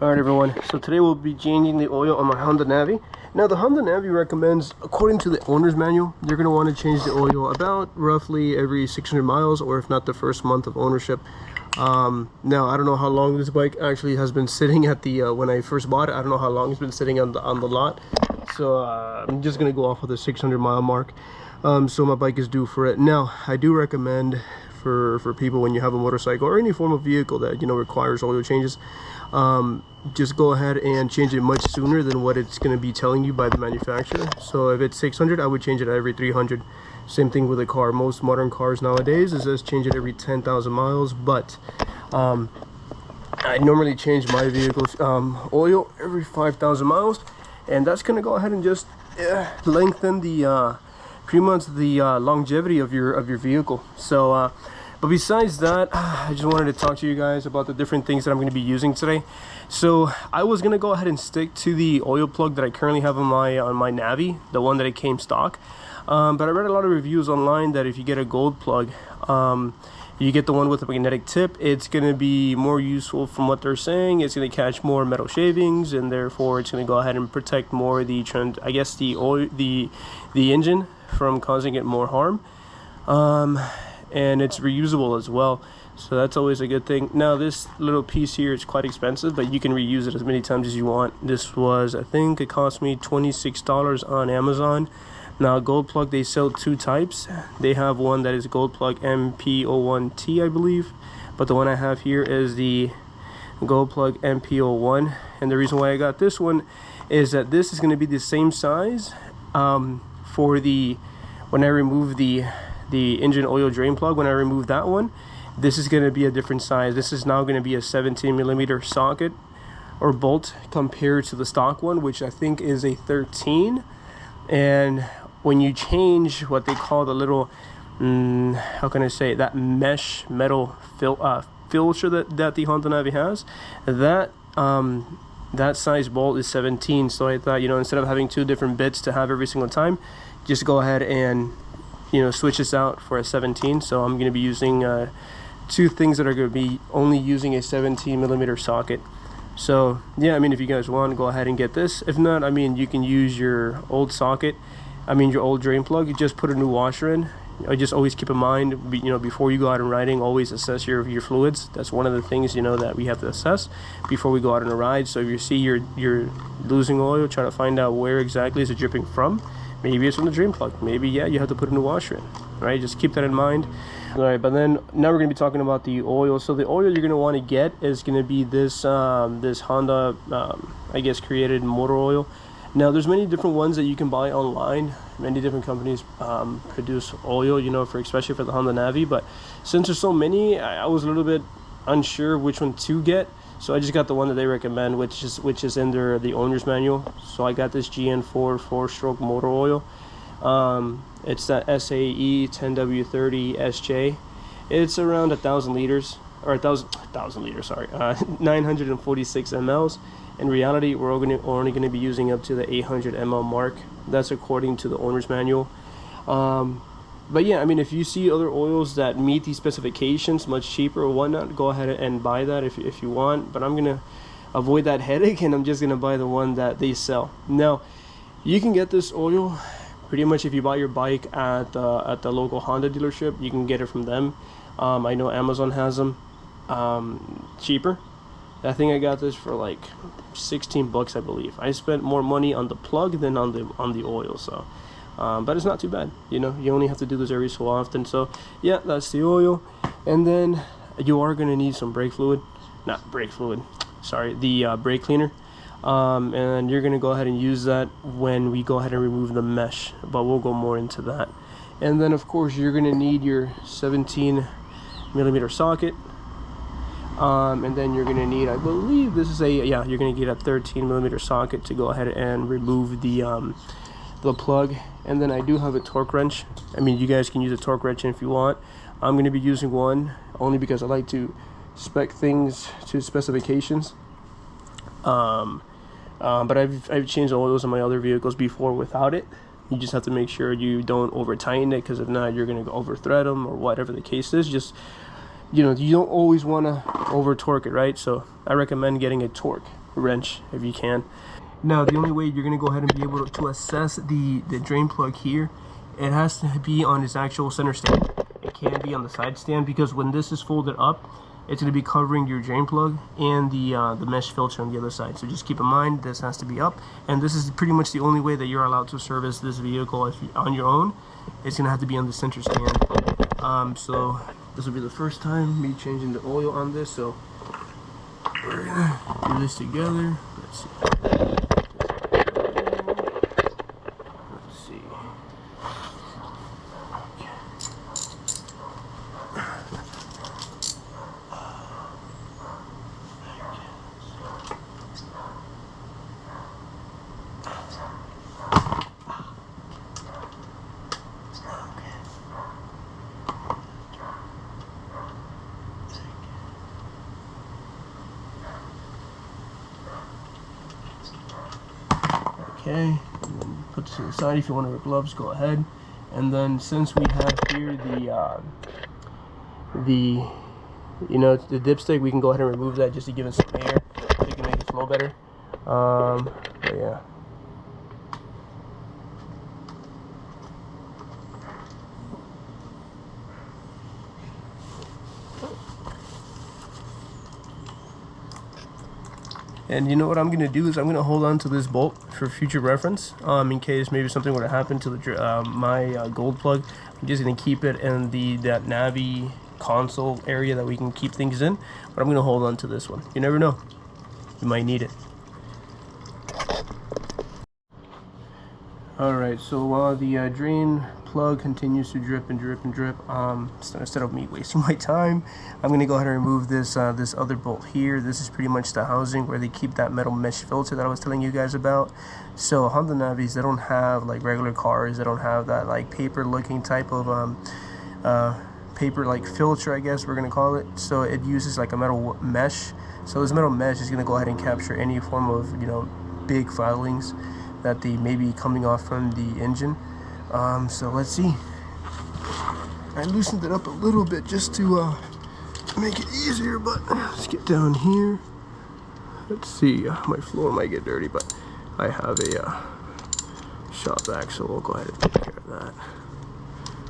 Alright everyone, so today we'll be changing the oil on my Honda Navi. Now the Honda Navi recommends, according to the owner's manual, you're going to want to change the oil about roughly every 600 miles, or if not the first month of ownership. Now I don't know how long this bike actually has been sitting at the, when I first bought it, I don't know how long it's been sitting on the lot. So I'm just going to go off of the 600 mile mark. So my bike is due for it. Now I do recommend for people, when you have a motorcycle or any form of vehicle that requires oil changes, just go ahead and change it much sooner than what it's going to be telling you by the manufacturer. So if it's 600, I would change it every 300. Same thing with a car. Most modern cars nowadays, it says change it every 10,000 miles, but I normally change my vehicle's oil every 5,000 miles, and that's going to go ahead and just lengthen the pretty much the longevity of your vehicle. So but besides that, I just wanted to talk to you guys about the different things that I'm going to be using today. So I was going to go ahead and stick to the oil plug that I currently have on my Navi, the one that it came stock. But I read a lot of reviews online that if you get a gold plug, you get the one with a magnetic tip, it's going to be more useful. From what they're saying, it's going to catch more metal shavings, and therefore it's going to go ahead and protect more the engine from causing it more harm. And it's reusable as well, so that's always a good thing. Now this little piece here is quite expensive, but you can reuse it as many times as you want. This was, I think it cost me $26 on Amazon. Now gold plug, they sell two types. They have one that is gold plug MP01T, I believe, but the one I have here is the gold plug MP01. And the reason why I got this one is that this is going to be the same size for the, when I remove the engine oil drain plug. When I remove that one, this is going to be a different size. This is now going to be a 17 millimeter socket or bolt compared to the stock one, which I think is a 13. And when you change what they call the little how can I say, that mesh metal filter that the Honda Navi has, that size bolt is 17. So I thought, instead of having two different bits to have every single time, just go ahead and switch this out for a 17. So I'm going to be using two things that are going to be only using a 17 millimeter socket. So yeah, I mean, if you guys want, go ahead and get this. If not, I mean, you can use your old socket, your old drain plug. You just put a new washer in. I just always keep in mind, before you go out and riding, always assess your fluids. That's one of the things that we have to assess before we go out on a ride. So if you see you're losing oil, try to find out where exactly is it dripping from. Maybe it's from the drain plug. Maybe, yeah, you have to put a new washer in. Right? Just keep that in mind. All right, but then now we're going to be talking about the oil. So the oil you're going to want to get is going to be this this Honda, I guess, created motor oil. Now there's many different ones that you can buy online. Many different companies produce oil, especially for the Honda Navi. But since there's so many, I was a little bit unsure which one to get. So I just got the one that they recommend, which is in the owner's manual. So I got this GN4 4-stroke motor oil. It's that SAE 10W30 SJ. It's around 1,000 liters, or 1,000 liters, sorry, 946 mLs. In reality, we're only going to be using up to the 800 ml mark. That's according to the owner's manual. But yeah, I mean, if you see other oils that meet these specifications, much cheaper or whatnot, go ahead and buy that if you want. But I'm gonna avoid that headache, and I'm just gonna buy the one that they sell. Now, you can get this oil pretty much if you buy your bike at the local Honda dealership. You can get it from them. I know Amazon has them cheaper. I think I got this for like 16 bucks, I believe. I spent more money on the plug than on the oil, so. But it's not too bad, you only have to do this every so often. So yeah, that's the oil. And then you are going to need some brake fluid, the brake cleaner, and you're going to go ahead and use that when we go ahead and remove the mesh, but we'll go more into that. And then of course you're going to need your 17 millimeter socket, and then you're going to need, I believe this is you're going to get a 13 millimeter socket to go ahead and remove the plug. And then I do have a torque wrench. I mean, you guys can use a torque wrench if you want. I'm going to be using one only because I like to spec things to specifications. But I've changed oils on my other vehicles before without it. You just have to make sure you don't over tighten it, because if not, you're going to over thread them or whatever the case is. Just you don't always want to over torque it, right? So I recommend getting a torque. wrench if you can. Now the only way you're gonna go ahead and be able to assess the drain plug here, it has to be on its actual center stand. It can't be on the side stand, because when this is folded up, it's going to be covering your drain plug and the mesh filter on the other side. So just keep in mind, this has to be up, and this is pretty much the only way that you're allowed to service this vehicle if you're on your own. It's going to have to be on the center stand. So this will be the first time me changing the oil on this, so we're going to do this together. Let's see. Okay, and then put this to the side. If you want to wear gloves, go ahead. And then since we have here the dipstick, we can go ahead and remove that just to give it some air so you can make it flow better. But yeah. And you know what I'm going to do is I'm going to hold on to this bolt for future reference, in case maybe something were to happen to the my gold plug. I'm just going to keep it in that Navi console area that we can keep things in, but I'm going to hold on to this one. You never know, you might need it. Alright, so while the drain plug continues to drip and drip and drip, so instead of me wasting my time, I'm going to go ahead and remove this this other bolt here. This is pretty much the housing where they keep that metal mesh filter that I was telling you guys about. So Honda Navis, they don't have like regular cars, they don't have that like paper looking type of paper like filter, I guess we're going to call it. So it uses like a metal mesh. So this metal mesh is going to go ahead and capture any form of, you know, big filings that they may be coming off from the engine. So let's see. I loosened it up a little bit just to make it easier, but let's get down here. Let's see, my floor might get dirty, but I have a shop vac, so we'll go ahead and take care of that.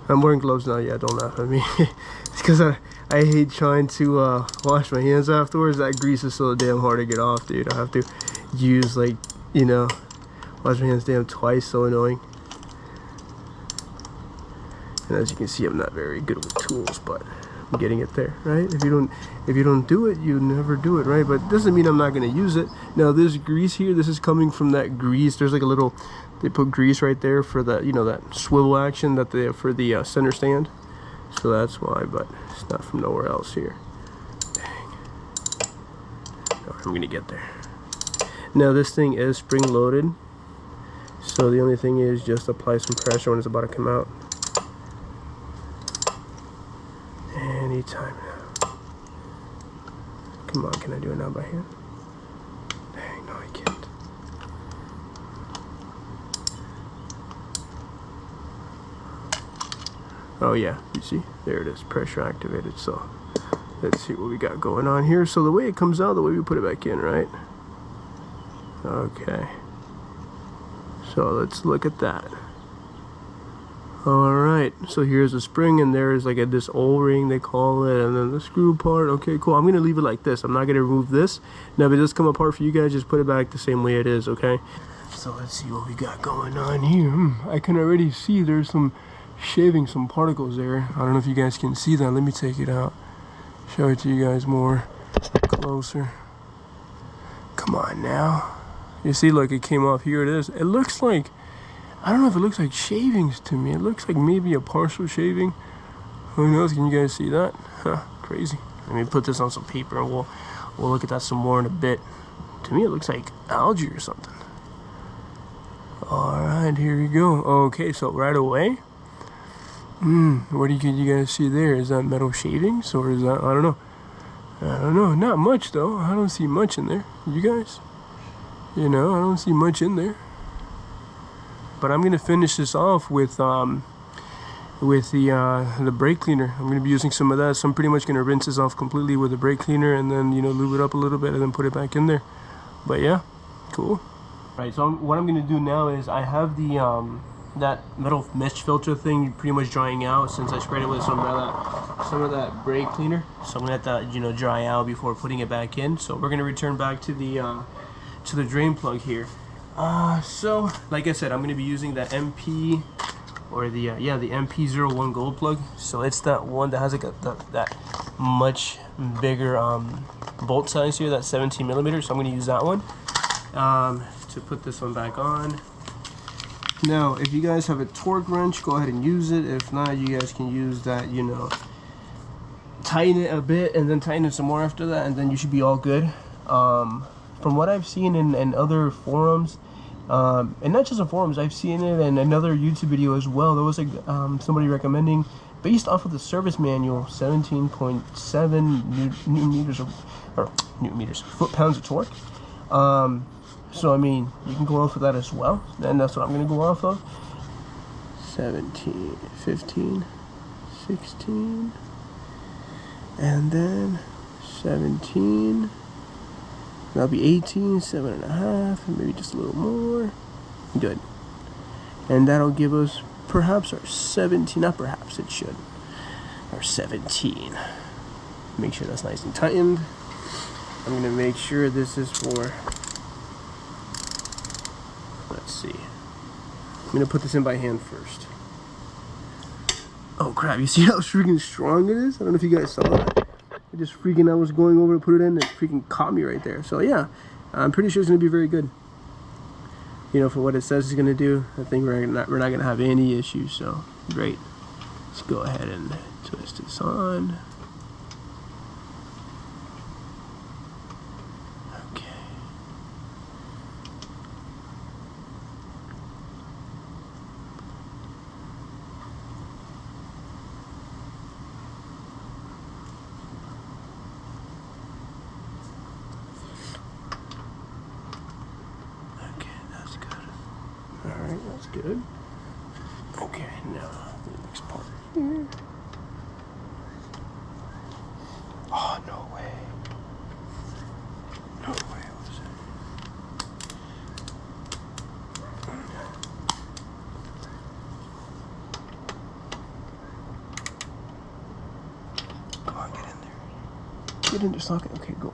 I'm wearing gloves now. Yeah, don't laugh at me. It's because I hate trying to wash my hands afterwards. That grease is so damn hard to get off, dude. I have to use, like, you know, wash my hands damn twice. So annoying. And as you can see, I'm not very good with tools, but I'm getting it there, right? If you don't do it, you never do it, right? But doesn't mean I'm not going to use it. Now this grease here, this is coming from that grease. There's like a little, they put grease right there for that, you know, that swivel action that they have for the center stand. So that's why, but it's not from nowhere else here. Dang. I'm going to get there. Now this thing is spring loaded, so the only thing is just apply some pressure when it's about to come out. Anytime now. Come on, can I do it now by hand? Dang, no I can't. Oh yeah, you see? There it is, pressure activated. So let's see what we got going on here. So the way it comes out, the way we put it back in, right? Okay. So let's look at that. Alright, so here's the spring, and there's like this O-ring they call it, and then the screw part. Okay, cool. I'm going to leave it like this. I'm not going to remove this. Now if it does come apart for you guys, just put it back the same way it is, okay? So let's see what we got going on here. I can already see there's some shaving, some particles there. I don't know if you guys can see that. Let me take it out. Show it to you guys more closer. Come on now. You see, look, it came off. Here it is. It looks like, I don't know if it looks like shavings to me. It looks like maybe a partial shaving. Who knows? Can you guys see that? Huh, crazy. Let me put this on some paper and we'll look at that some more in a bit. To me, it looks like algae or something. Alright, here we go. Okay, so right away. What do you guys see there? Is that metal shavings or is that, I don't know. I don't know. Not much though. I don't see much in there. You guys? You know, I don't see much in there. But I'm gonna finish this off with the brake cleaner. I'm gonna be using some of that, so I'm pretty much gonna rinse this off completely with the brake cleaner and then, you know, lube it up a little bit and then put it back in there. But yeah, cool. Right, so what I'm gonna do now is I have the that metal mesh filter thing pretty much drying out since I sprayed it with some of that brake cleaner. So I'm gonna let that, you know, dry out before putting it back in. So we're gonna return back to the drain plug here. So like I said, I'm gonna be using that MP or the MP01 gold plug. So it's that one that has like that much bigger bolt size here, that 17 millimeters. So I'm gonna use that one to put this one back on. Now, if you guys have a torque wrench, go ahead and use it. If not, you guys can use that, you know, tighten it a bit and then tighten it some more after that, and then you should be all good. From what I've seen in other forums, and not just in forums, I've seen it in another YouTube video as well. There was like somebody recommending, based off of the service manual, 17.7 newton meters, foot-pounds of torque. So I mean, you can go off of that as well, and that's what I'm going to go off of. 17, 15, 16, and then 17. That'll be 18, 7.5, and maybe just a little more. Good. And that'll give us perhaps our 17, not perhaps, it should. Our 17. Make sure that's nice and tightened. I'm going to make sure this is for, let's see. I'm going to put this in by hand first. Oh crap, you see how freaking strong it is? I don't know if you guys saw that. I just freaking, I was going over to put it in and it freaking caught me right there. So yeah, I'm pretty sure it's going to be very good. You know, for what it says it's going to do, I think we're not going to have any issues. So great. Let's go ahead and twist this on. Okay. Alright, that's good. Okay, now the next part here. Oh, no way. No way, what is it? Come on, get in there. Get in the socket. Okay, go.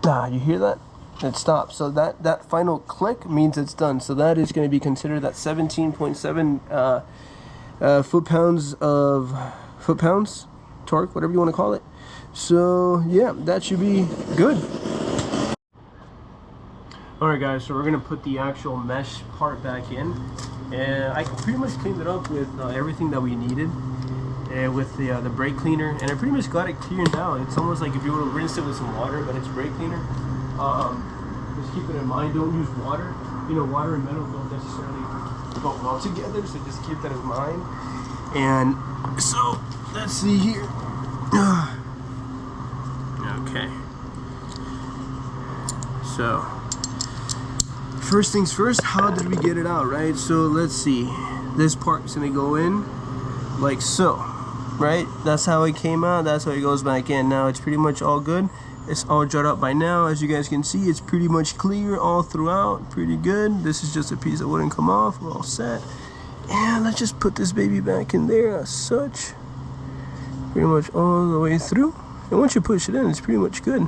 Nah, you hear that? It stops. So that final click means it's done. So that is going to be considered that 17.7 foot-pounds torque, whatever you want to call it. So yeah, that should be good. Alright guys, so we're going to put the actual mesh part back in. And I pretty much cleaned it up with everything that we needed. With the brake cleaner, and I pretty much got it cleared out. It's almost like if you were to rinse it with some water, but it's brake cleaner. Just keep it in mind, don't use water. You know, water and metal don't necessarily go well together, so just keep that in mind. And so, let's see here. Okay. So, first things first, how did we get it out, right? So, let's see. This part is going to go in like so. Right, that's how it came out, that's how it goes back in. Now it's pretty much all good. It's all dried up by now. As you guys can see, it's pretty much clear all throughout. Pretty good. This is just a piece that wouldn't come off. We're all set. And let's just put this baby back in there as such. Pretty much all the way through. And once you push it in, it's pretty much good.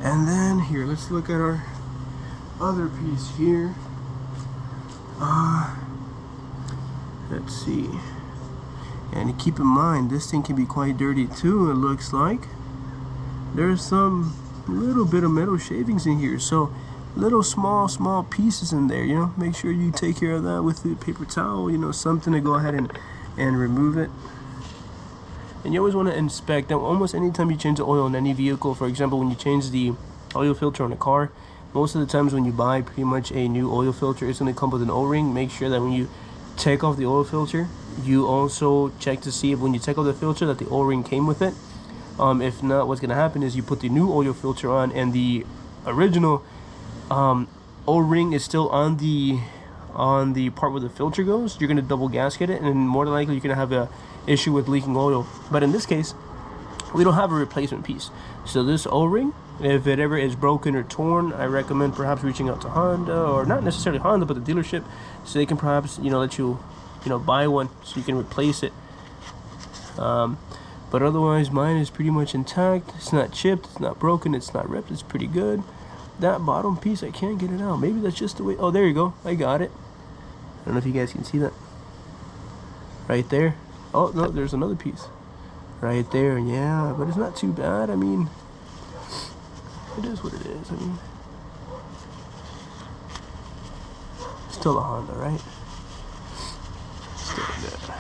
And then here, let's look at our other piece here. Let's see. And keep in mind, this thing can be quite dirty too, it looks like. There's some little bit of metal shavings in here, so little small pieces in there, you know. Make sure you take care of that with the paper towel, you know, something to go ahead and remove it. And you always want to inspect. Now, almost anytime you change the oil in any vehicle, for example, when you change the oil filter on a car, most of the times when you buy pretty much a new oil filter, it's going to come with an O-ring. Make sure that when you take off the oil filter, you also check to see if when you take off the filter that the O-ring came with it. If not, what's going to happen is you put the new oil filter on and the original O-ring is still on the on the part where the filter goes, you're going to double gasket it, and more than likely you're going to have a issue with leaking oil. But in this case, we don't have a replacement piece. So this O-ring, if it ever is broken or torn, I recommend perhaps reaching out to Honda, or not necessarily Honda, but the dealership, so they can perhaps, you know, let you, you know, buy one so you can replace it. But otherwise, mine is pretty much intact. It's not chipped, it's not broken, it's not ripped, it's pretty good. That bottom piece, I can't get it out. Maybe that's just the way. Oh, there you go. I got it. I don't know if you guys can see that. Right there. Oh, no, there's another piece. Right there, yeah, but it's not too bad. I mean, it is what it is. I mean, still a Honda, right? Still good.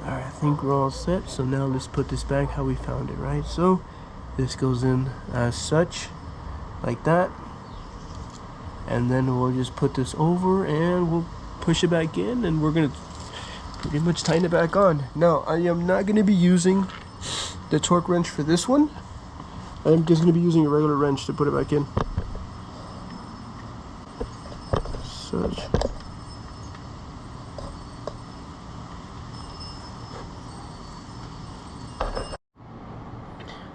Alright, I think we're all set. So now let's put this back how we found it, right? So this goes in as such, like that. And then we'll just put this over and we'll push it back in, and we're gonna pretty much tighten it back on. Now, I am not going to be using the torque wrench for this one. I'm just going to be using a regular wrench to put it back in. Such.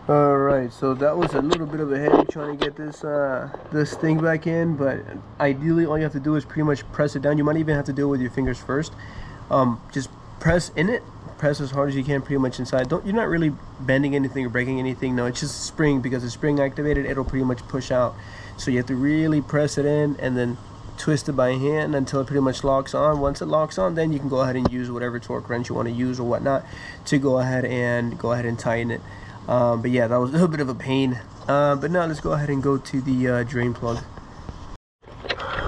Alright, so that was a little bit of a headache trying to get this this thing back in, but ideally all you have to do is pretty much press it down. You might even have to do it with your fingers first. Just press in it, press as hard as you can, pretty much inside. You're not really bending anything or breaking anything. No, it's just spring, because it's spring activated, it'll pretty much push out. So you have to really press it in and then twist it by hand until it pretty much locks on. Once it locks on, then you can go ahead and use whatever torque wrench you want to use or whatnot to go ahead and tighten it. But yeah, that was a little bit of a pain. But now let's go ahead and go to the drain plug.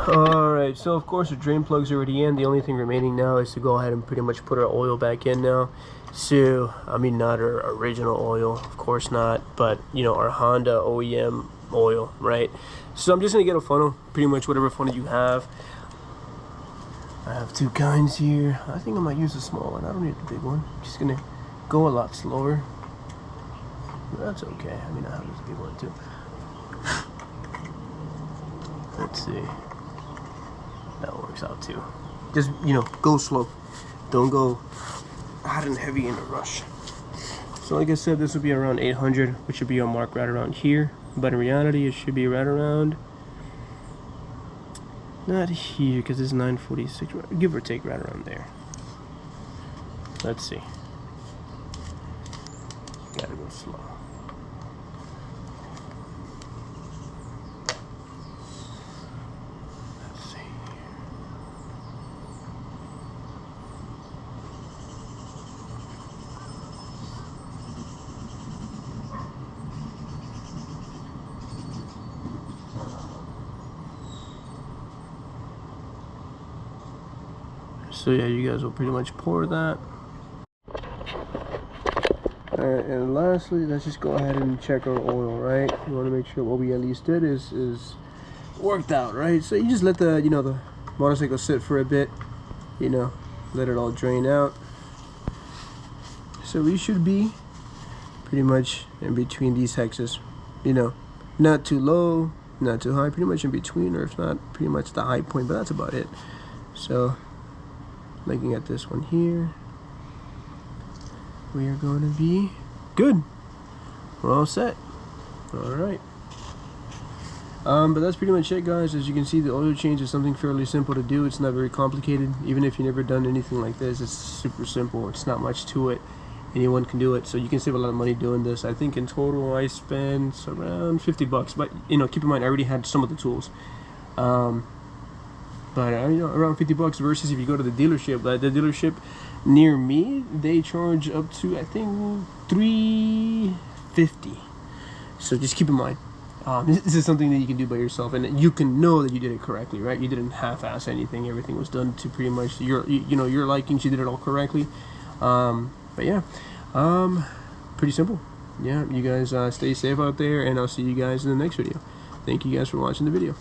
Alright, so of course the drain plug's already in. The only thing remaining now is to go ahead and pretty much put our oil back in now. So, I mean, not our original oil, of course not, but, you know, our Honda OEM oil, right? So I'm just going to get a funnel, pretty much whatever funnel you have. I have two kinds here. I think I might use the small one. I don't need the big one. I'm just going to go a lot slower. That's okay. I mean, I have this big one too. Let's see. That works out too. Just, you know, go slow. Don't go hot and heavy in a rush. So like I said, this will be around 800, which should be on mark right around here. But in reality, it should be right around, not here, because it's 946, give or take right around there. Let's see. Gotta go slow. So yeah, you guys will pretty much pour that. Alright, and lastly, let's just go ahead and check our oil, right? You want to make sure what we at least did is worked out, right? So you just let the, you know, the motorcycle sit for a bit, you know, let it all drain out. So we should be pretty much in between these hexes, you know, not too low, not too high, pretty much in between, or if not, pretty much the high point, but that's about it. So looking at this one here, we are going to be good. We're all set. All right. But that's pretty much it, guys. As you can see, the oil change is something fairly simple to do. It's not very complicated. Even if you've never done anything like this, it's super simple. It's not much to it. Anyone can do it, so you can save a lot of money doing this. I think in total I spent around 50 bucks, but you know, keep in mind I already had some of the tools. But you know, around 50 bucks versus if you go to the dealership. The dealership near me, they charge up to, I think, $350. So just keep in mind, this is something that you can do by yourself, and you can know that you did it correctly, right? You didn't half-ass anything. Everything was done to pretty much your likings. You did it all correctly. But yeah, pretty simple. Yeah, you guys stay safe out there, and I'll see you guys in the next video. Thank you guys for watching the video.